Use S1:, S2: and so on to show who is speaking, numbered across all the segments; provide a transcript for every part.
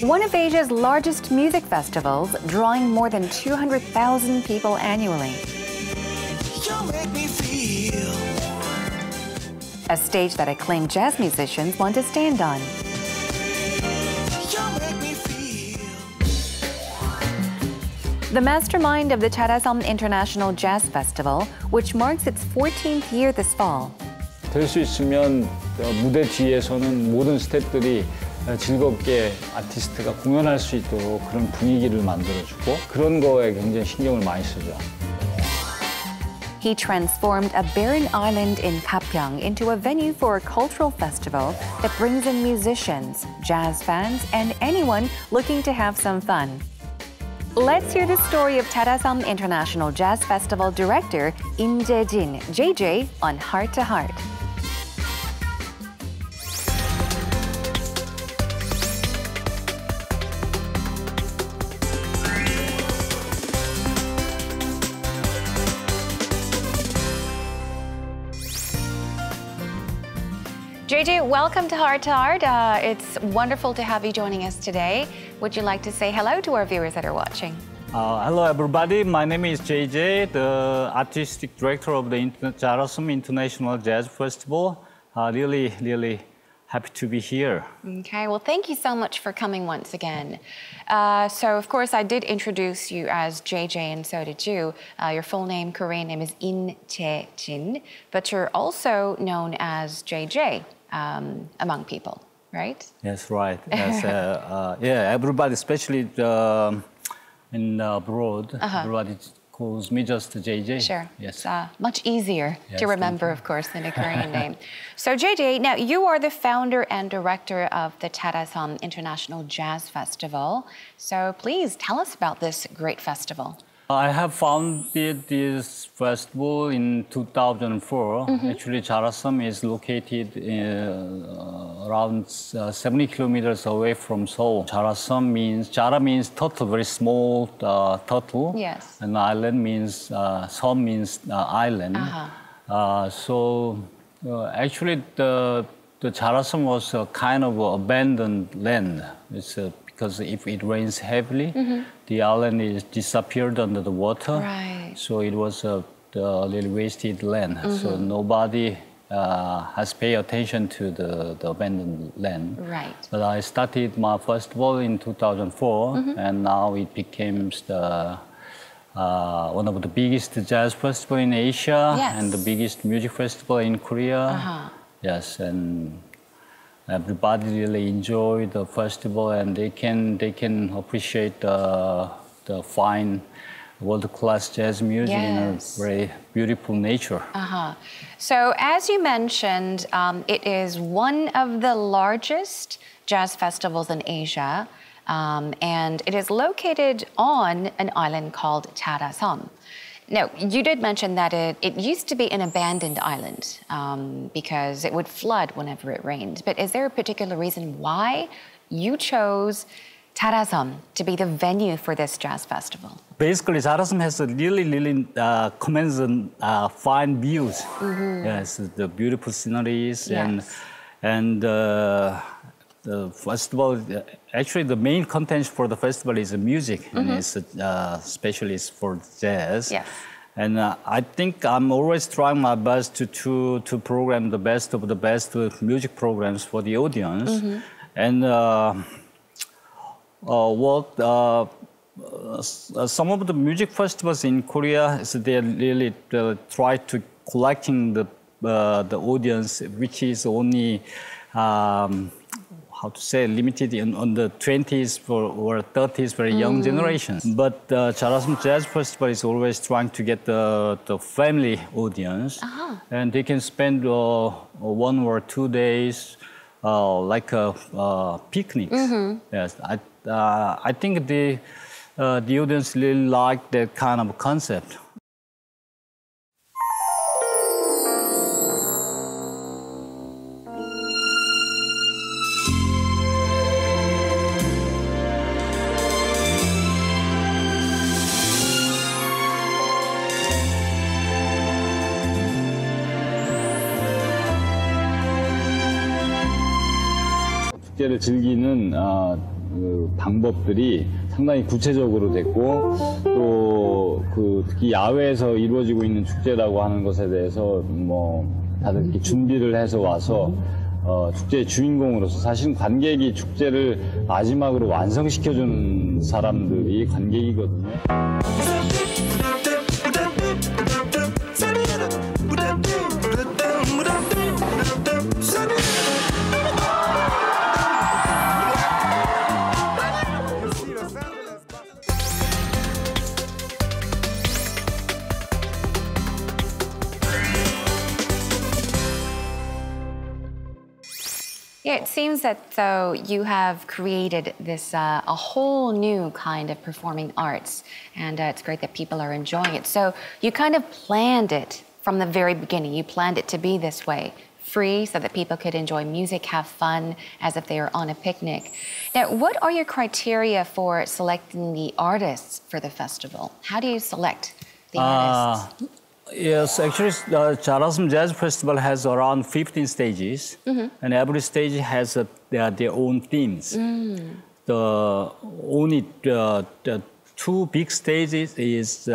S1: one of Asia's largest music festivals, drawing more than 200,000 people annually. A stage that acclaimed jazz musicians want to stand on. The mastermind of the Jarasum International Jazz Festival, which marks its 14th year this fall.
S2: 될 수 있으면 무대 뒤에서는 모든 스태프들이 즐겁게 아티스트가 공연할 수 있도록 그런 분위기를 만들어주고 그런 거에 굉장히 신경을 많이 쓰죠.
S1: He transformed a barren island in Gapyeong into a venue for a cultural festival that brings in musicians, jazz fans, and anyone looking to have some fun. Let's hear the story of Jarasum International Jazz Festival director In Jae-jin, JJ, on Heart to Heart. JJ, welcome to Heart. It's wonderful to have you joining us today. Would you like to say hello to our viewers that are watching?
S2: Hello, everybody. My name is JJ, the artistic director of the Jarasum International Jazz Festival. Really happy to be here.
S1: Okay, well, thank you so much for coming once again. So, of course, I did introduce you as JJ, and so did you. Your full name, Korean name, is In Jae-jin, but you're also known as JJ among people, right?
S2: Yes, right. Yes, yeah, everybody, especially in abroad, everybody calls me just JJ.
S1: Sure.
S2: Yes.
S1: It's much easier
S2: Yes,
S1: to remember, of course, than a Korean name. So, JJ, now you are the founder and director of the Jarasum International Jazz Festival. So, please tell us about this great festival.
S2: I have founded this festival in 2004. Actually, Jarasum is located around 70 kilometers away from Seoul. Jarasum means, Jara means turtle, very small turtle.
S1: Yes.
S2: And island means, 섬 means island. Actually, the Jarasum was a kind of abandoned land. It's because if it rains heavily, the island is disappeared under the water.
S1: Right.
S2: So it was a little wasted land. So nobody has paid attention to the abandoned land.
S1: Right.
S2: But I started my festival in 2004, and now it became one of the biggest jazz festival in Asia,
S1: Yes.
S2: and the biggest music festival in Korea. Yes, and everybody really enjoy the festival, and they can appreciate the fine world-class jazz music in a very beautiful nature.
S1: So, as you mentioned, it is one of the largest jazz festivals in Asia, and it is located on an island called Jarasum. Now, you did mention that it used to be an abandoned island because it would flood whenever it rained. But is there a particular reason why you chose Jarasum to be the venue for this jazz festival?
S2: Basically, Jarasum has a really commands fine views. Yes, the beautiful sceneries and the festival. Actually, the main content for the festival is the music, and it's especially for jazz.
S1: Yes.
S2: And I think I'm always trying my best to program the best of the best music programs for the audience. And some of the music festivals in Korea, they really try to collecting the audience, which is only how to say, limited on the 20s or 30s, very young generations. But Jarasum Jazz Festival is always trying to get the family audience. And they can spend 1 or 2 days like picnics. Yes, I think the audience really like that kind of concept. 축제를 즐기는 그 방법들이 상당히 구체적으로 됐고 또 그 특히 야외에서 이루어지고 있는 축제라고 하는 것에 대해서 뭐 다들 이렇게 준비를 해서 와서 축제의 주인공으로서 사실 관객이 축제를 마지막으로 완성시켜주는 사람들이 관객이거든요.
S1: Yeah, it seems that though you have created this a whole new kind of performing arts, and it's great that people are enjoying it. So you kind of planned it from the very beginning. You planned it to be this way, free, so that people could enjoy music, have fun, as if they were on a picnic. Now, what are your criteria for selecting the artists for the festival? How do you select the artists?
S2: Yes, actually, the Jarasum Jazz Festival has around 15 stages, and every stage has their own themes. The only the two big stages is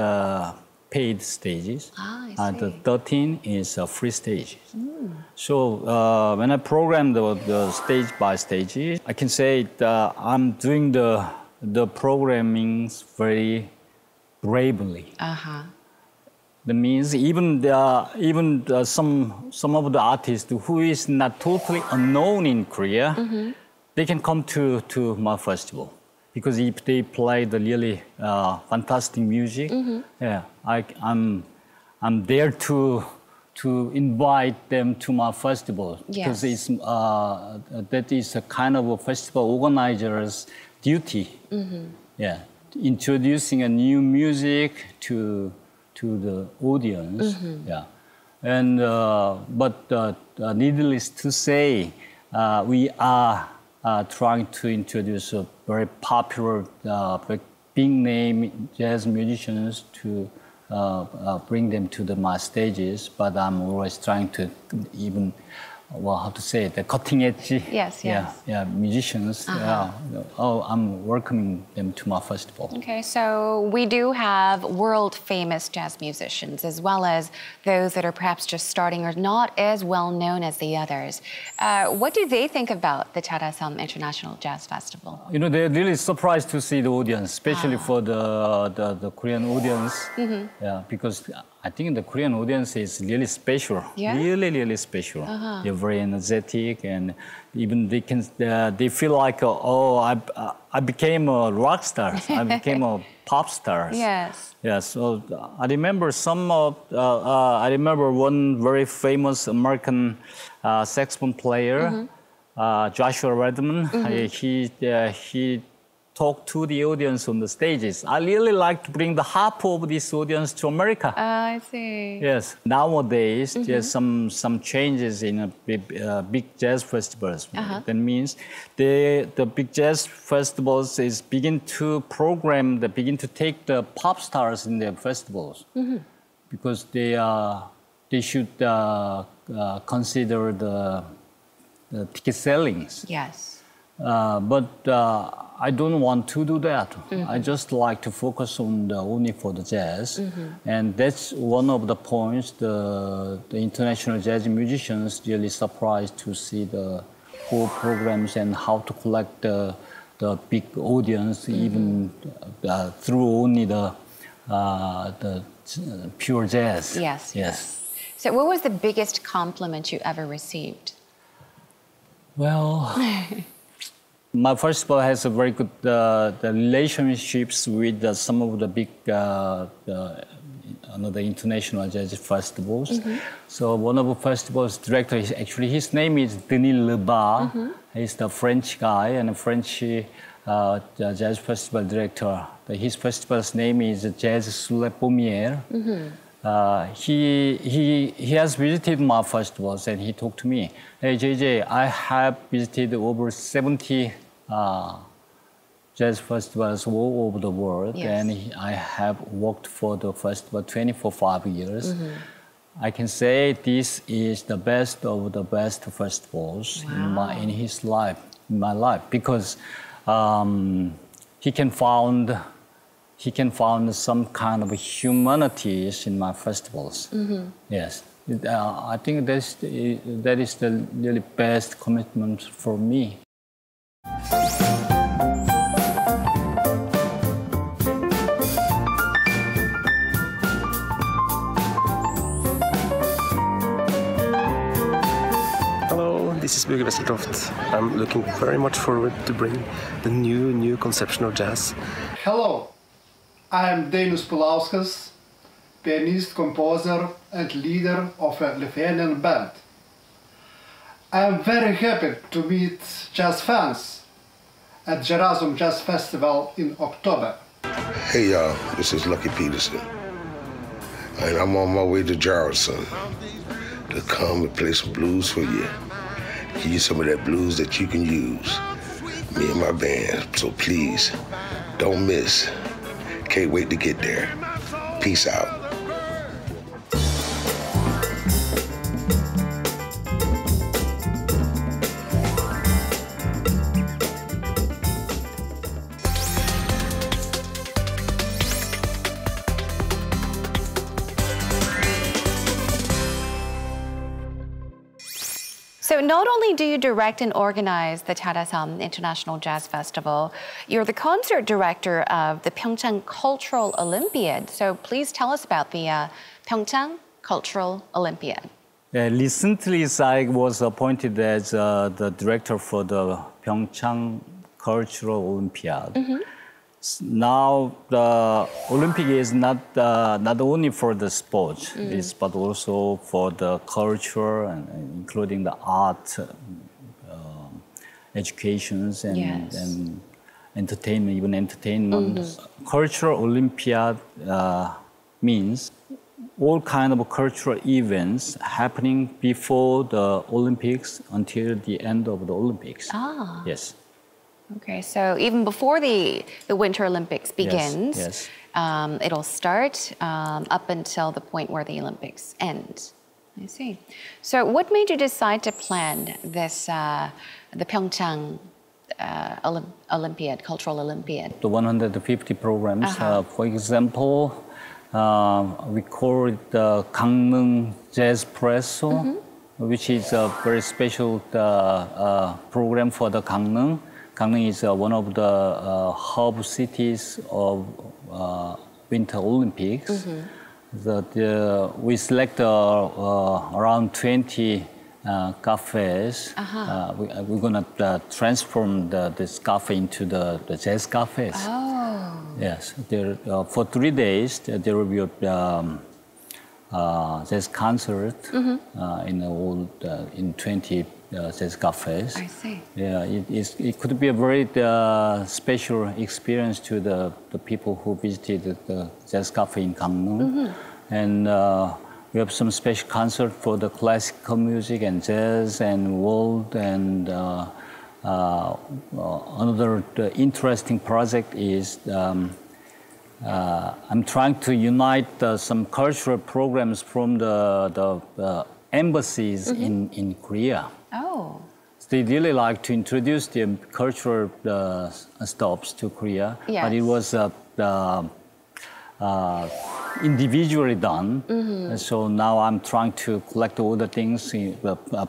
S2: paid stages, and the 13 is free stages. So when I program the stage by stage, I can say that I'm doing the programming very bravely. That means even some of the artists who is not totally unknown in Korea, they can come to my festival because if they play the really fantastic music, yeah, I'm there to invite them to my festival because it's that is a kind of a festival organizer's duty. Yeah, introducing a new music to the audience, yeah, and but needless to say, we are trying to introduce a very popular, big name jazz musicians to bring them to my stages. But I'm always trying to even, well, how to say it, the cutting edge, musicians. I'm welcoming them to my festival.
S1: Okay, so we do have world famous jazz musicians as well as those that are perhaps just starting or not as well known as the others. What do they think about the Jarasum International Jazz Festival?
S2: You know, they're really surprised to see the audience, especially for the Korean audience. Yeah, because I think the Korean audience is really special, really special. They're very energetic, and even they feel like, I became a rock star. I became a pop star.
S1: Yes.
S2: Yeah. So I remember I remember one very famous American saxophone player, Joshua Redman. He talk to the audience on the stages. I really like to bring the half of this audience to America.
S1: I see.
S2: Yes. Nowadays, there's some changes in big jazz festivals. That means the big jazz festivals begin to take the pop stars in their festivals because they should consider the ticket sellings.
S1: Yes.
S2: But I don't want to do that. I just like to focus on only for the jazz. And that's one of the points the international jazz musicians really surprised to see the whole programs and how to collect the big audience even through only the pure jazz.
S1: Yes. So what was the biggest compliment you ever received?
S2: Well, my festival has a very good the relationships with some of the big another international jazz festivals. So one of the festivals director his name is Denis Lebar. He's the French guy and a French jazz festival director. His festival's name is Jazz sous les Pommières. He has visited my festivals and he talked to me, "Hey JJ, I have visited over 70 jazz festivals all over the world, and I have worked for the festival 5 years. I can say this is the best of the best festivals in my life, because he can find some kind of humanities in my festivals. Yes, I think that is the really best commitment for me.
S3: This is Bjørge Westertoft. I'm looking very much forward to bring the new conception of jazz.
S4: Hello, I'm Dainius Pulauskas, pianist, composer, and leader of a Lithuanian band. I'm very happy to meet jazz fans at Jarasum Jazz Festival in October.
S5: Hey y'all, this is Lucky Peterson, and I'm on my way to Jarasum to come and play some blues for you. Give you some of that blues that you can use. Me and my band, so please, don't miss. Can't wait to get there. Peace out.
S1: So not only do you direct and organize the Jarasum International Jazz Festival, you're the concert director of the Pyeongchang Cultural Olympiad. So please tell us about the Pyeongchang Cultural Olympiad.
S2: Recently, I was appointed as the director for the Pyeongchang Cultural Olympiad. Now, the Olympic is not only for the sports, but also for the culture, and including the art, educations, and entertainment, even entertainment. Cultural Olympiad means all kind of cultural events happening before the Olympics until the end of the Olympics.
S1: Ah.
S2: Yes.
S1: Okay, so even before the Winter Olympics begins,
S2: yes.
S1: It'll start up until the point where the Olympics end. I see. So what made you decide to plan this, the Pyeongchang Olympiad, Cultural Olympiad?
S2: The 150 programs, for example, we call it the Gangneung Jazz Presso, which is a very special program for the Gangneung. Gangneung is one of the hub cities of Winter Olympics. We select around 20 cafes. We're going to transform this cafe into the jazz cafes.
S1: Oh.
S2: Yes, there, for 3 days there will be a jazz concert in 20 jazz cafes.
S1: I see.
S2: Yeah, it could be a very special experience to the people who visited the jazz cafe in Gangneung. And we have some special concert for the classical music and jazz and world. And another interesting project is I'm trying to unite some cultural programs from the embassies in Korea.
S1: Oh.
S2: They really like to introduce the cultural stops to Korea,
S1: Yes.
S2: but it was individually done. So now I'm trying to collect all the things,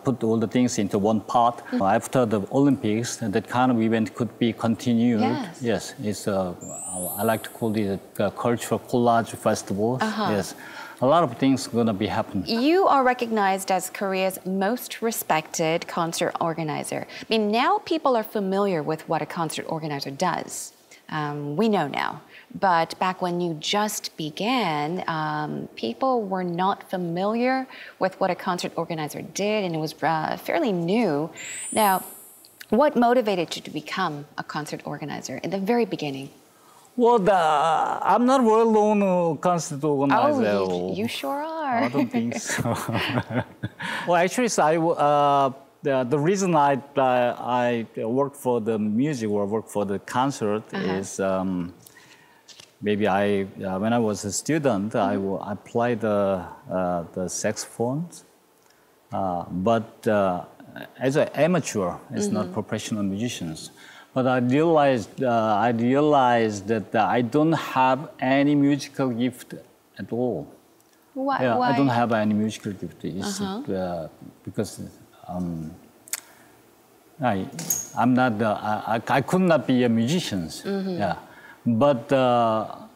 S2: put all the things into one pot. After the Olympics, that kind of event could be continued.
S1: Yes.
S2: Yes, it's I like to call it a cultural collage festival. Yes. A lot of things are going to be happening.
S1: You are recognized as Korea's most respected concert organizer. I mean, now people are familiar with what a concert organizer does. We know now. But back when you just began, people were not familiar with what a concert organizer did, and it was fairly new. Now, what motivated you to become a concert organizer in the very beginning?
S2: Well, I'm not well-known concert organizer.
S1: Oh, you sure are.
S2: I don't think so. Well, actually, the reason I work for the music or work for the concert is maybe when I was a student, I played the saxophones, but as an amateur, as not professional musicians. But I realized that I don't have any musical gift at all.
S1: Why?
S2: Yeah,
S1: why?
S2: I don't have any musical gift. It's, because I'm not. I could not be a musician. Yeah, but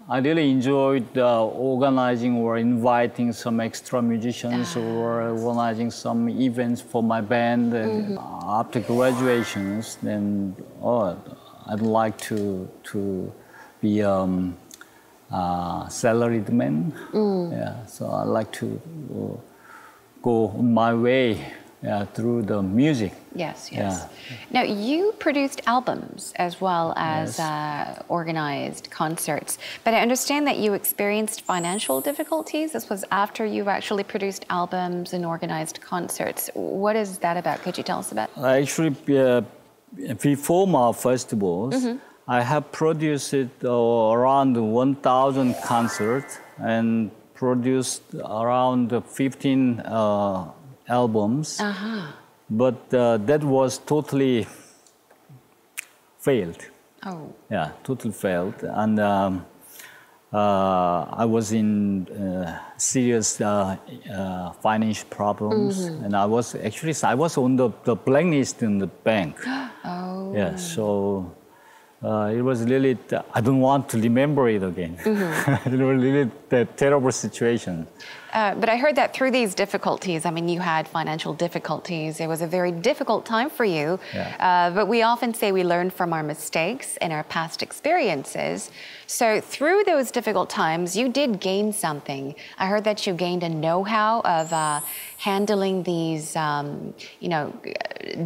S2: I really enjoyed organizing or inviting some extra musicians or organizing some events for my band. And after graduations, then I'd like to be salaried man. Yeah, so I like to go on my way through the music.
S1: Yes, yes.
S2: Yeah.
S1: Now, you produced albums as well as organized concerts, but I understand that you experienced financial difficulties. This was after you actually produced albums and organized concerts. What is that about? Could you tell us about it?
S2: Actually, before my festivals, I have produced around 1,000 concerts and produced around 15 albums. But that was totally failed.
S1: Oh.
S2: Yeah, totally failed. And I was in serious financial problems. And I was on the blacklist in the bank.
S1: Oh.
S2: Yeah, so it was really, I don't want to remember it again. It was really a terrible situation.
S1: But I heard that through these difficulties, I mean, you had financial difficulties. It was a very difficult time for you.
S2: Yeah.
S1: But we often say we learn from our mistakes and our past experiences. So through those difficult times, you did gain something. I heard that you gained a know-how of handling these,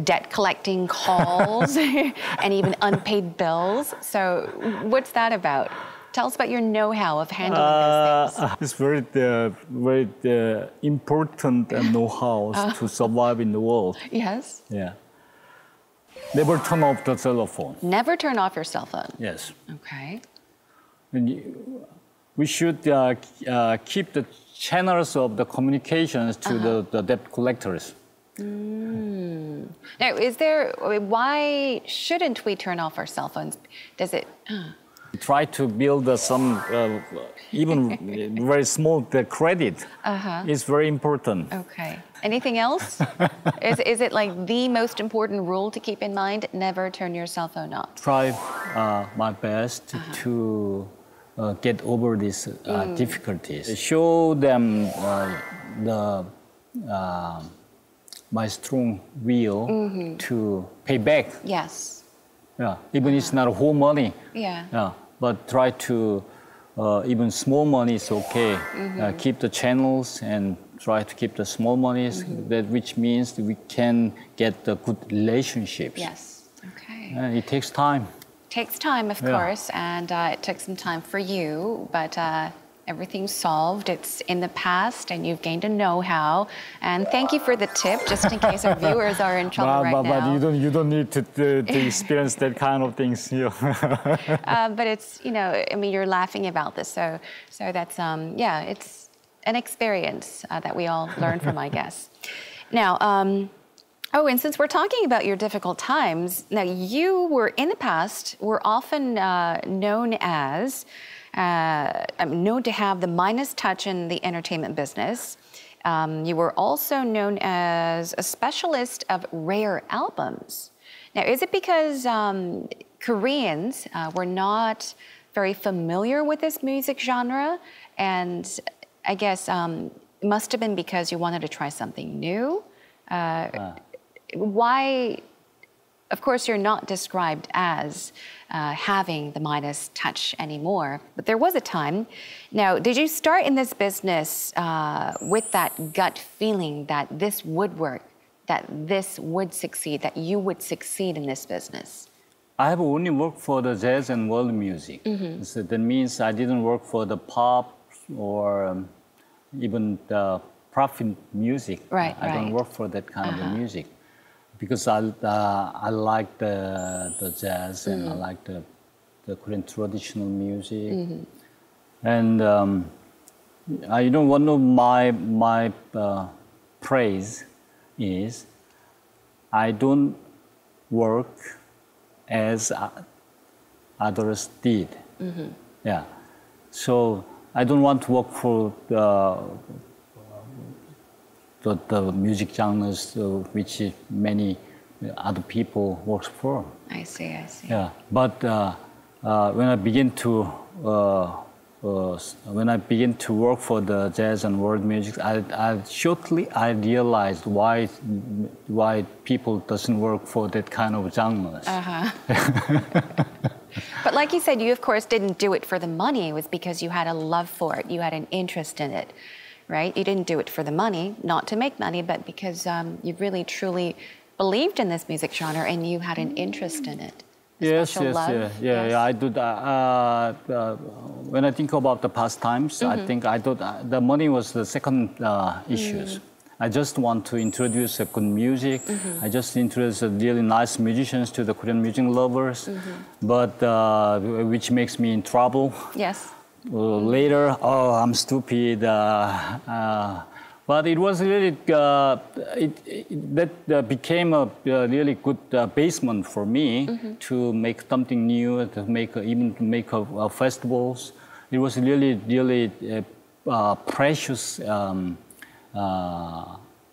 S1: debt collecting calls and even unpaid bills. So what's that about? Tell us about your know-how of handling those things.
S2: It's very important know-how to survive in the world.
S1: Yes.
S2: Yeah. Never turn off the cell phone.
S1: Never turn off your cell phone.
S2: Yes.
S1: Okay.
S2: We should keep the channels of the communications to the debt collectors.
S1: Now, why shouldn't we turn off our cell phones? Does it?
S2: Try to build some, even very small credit. It's very important.
S1: Okay. Anything else? Is it like the most important rule to keep in mind? Never turn your cell phone off.
S2: Try my best to get over these difficulties. Show them my strong will to pay back.
S1: Yes.
S2: Yeah, even it's not whole money.
S1: Yeah.
S2: Yeah, but try to even small money is okay. Keep the channels and try to keep the small monies. That which means we can get the good relationships.
S1: Yes. Okay.
S2: And it takes time.
S1: Takes time, of course, and it took some time for you, but everything's solved. It's in the past, and you've gained a know-how. And thank you for the tip, just in case our viewers are in trouble right now.
S2: But you don't need to experience that kind of things.
S1: But it's, I mean, you're laughing about this, so that's it's an experience that we all learn from, I guess. Now. And since we're talking about your difficult times, now you were in the past were often known to have the minus touch in the entertainment business. You were also known as a specialist of rare albums. Now, is it because Koreans were not very familiar with this music genre? And I guess it must have been because you wanted to try something new? Why, of course, you're not described as having the Midas touch anymore, but there was a time. Now, did you start in this business with that gut feeling that this would work, that this would succeed, that you would succeed in this business?
S2: I have only worked for the jazz and world music. So that means I didn't work for the pop or even the profit music.
S1: Right,
S2: I don't work for that kind of music. Because I like the jazz and I like the Korean traditional music. And one of my praise is I don't work as others did. Yeah. So I don't want to work for the music genres which many other people work for.
S1: I see, I see.
S2: Yeah, but when I begin to work for the jazz and world music, I realized why people doesn't work for that kind of genres.
S1: But like you said, you of course didn't do it for the money. It was because you had a love for it. You had an interest in it, right? You didn't do it for the money, not to make money, but because you really truly believed in this music genre and you had an interest in it.
S2: Yes. I do that. When I think about the pastimes, I think I thought the money was the second issues. I just want to introduce good music. I just introduce really nice musicians to the Korean music lovers, but which makes me in trouble.
S1: Yes.
S2: Later, oh, I'm stupid. But it was really, that became a really good basement for me to make something new, to make festivals. It was really precious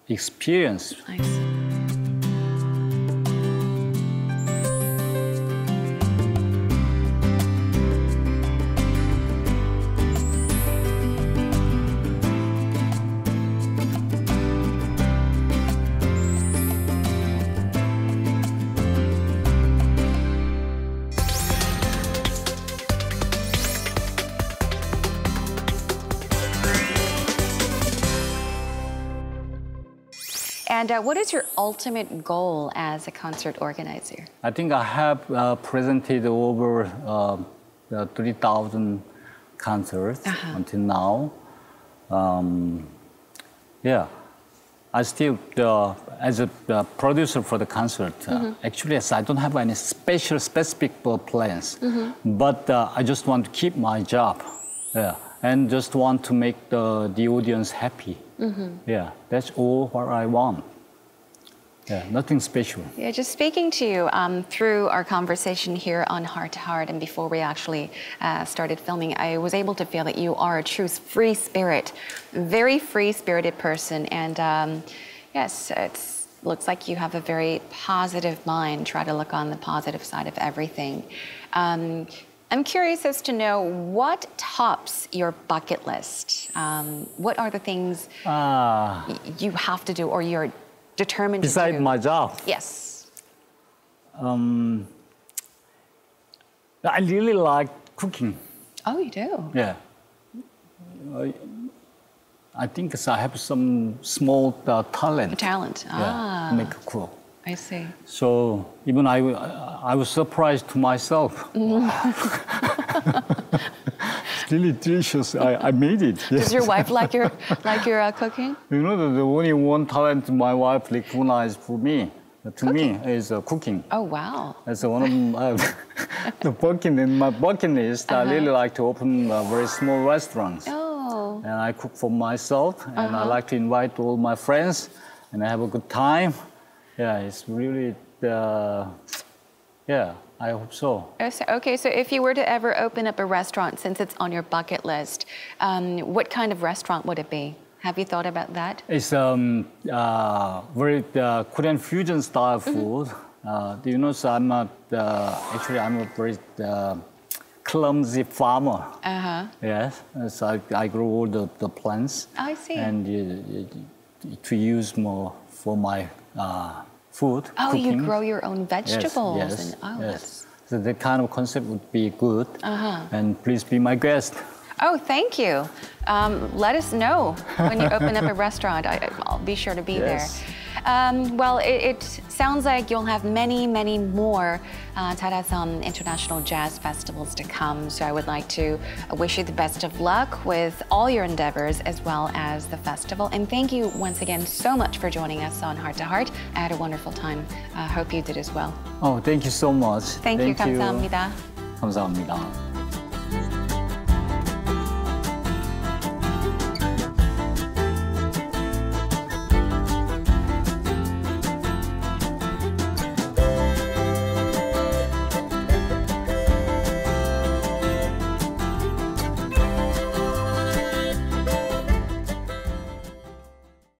S2: experience.
S1: I see. And what is your ultimate goal as a concert organizer?
S2: I think I have presented over 3,000 concerts until now. Yeah, I still, as a producer for the concert, actually, yes, I don't have any specific plans, but I just want to keep my job, and just want to make the audience happy. Yeah, that's all what I want. Yeah, nothing special.
S1: Yeah, just speaking to you through our conversation here on Heart to Heart, and before we actually started filming, I was able to feel that you are a true free spirit, very free-spirited person, and yes, it looks like you have a very positive mind. Try to look on the positive side of everything. I'm curious as to know what tops your bucket list. What are the things you have to do, or you're determined to do?
S2: Besides my job?
S1: Yes.
S2: I really like cooking.
S1: Oh, you do?
S2: Yeah. I think I have some small talent.
S1: Talent.
S2: Yeah, to make a cook.
S1: I see.
S2: So even I was surprised to myself. It's really delicious. I made it. Yes.
S1: Does your wife like your cooking?
S2: You know, the only one talent my wife recognized for me, is cooking.
S1: Oh, wow.
S2: That's one of my bucket list. I really like to open very small restaurants.
S1: Oh.
S2: And I cook for myself, and I like to invite all my friends, and I have a good time. Yeah, it's really, yeah, I hope so.
S1: Okay, so if you were to ever open up a restaurant, since it's on your bucket list, what kind of restaurant would it be? Have you thought about that?
S2: It's very Korean fusion style food. Do you know, so I'm actually I'm a very clumsy farmer. Yes, so I grow all the plants.
S1: I see.
S2: And to use more for my food.
S1: Oh,
S2: cooking.
S1: you grow your own vegetables.
S2: Yes,
S1: and,
S2: yes. So that kind of concept would be good. And please be my guest.
S1: Oh, thank you. Let us know when you open up a restaurant. I'll be sure to be there. Well, it sounds like you'll have many, many more Jarasum International Jazz Festivals to come. So I would like to wish you the best of luck with all your endeavors as well as the festival. And thank you once again so much for joining us on Heart to Heart. I had a wonderful time. I hope you did as well.
S2: Oh, thank you so much.
S1: Thank you. 감사합니다.
S2: 감사합니다.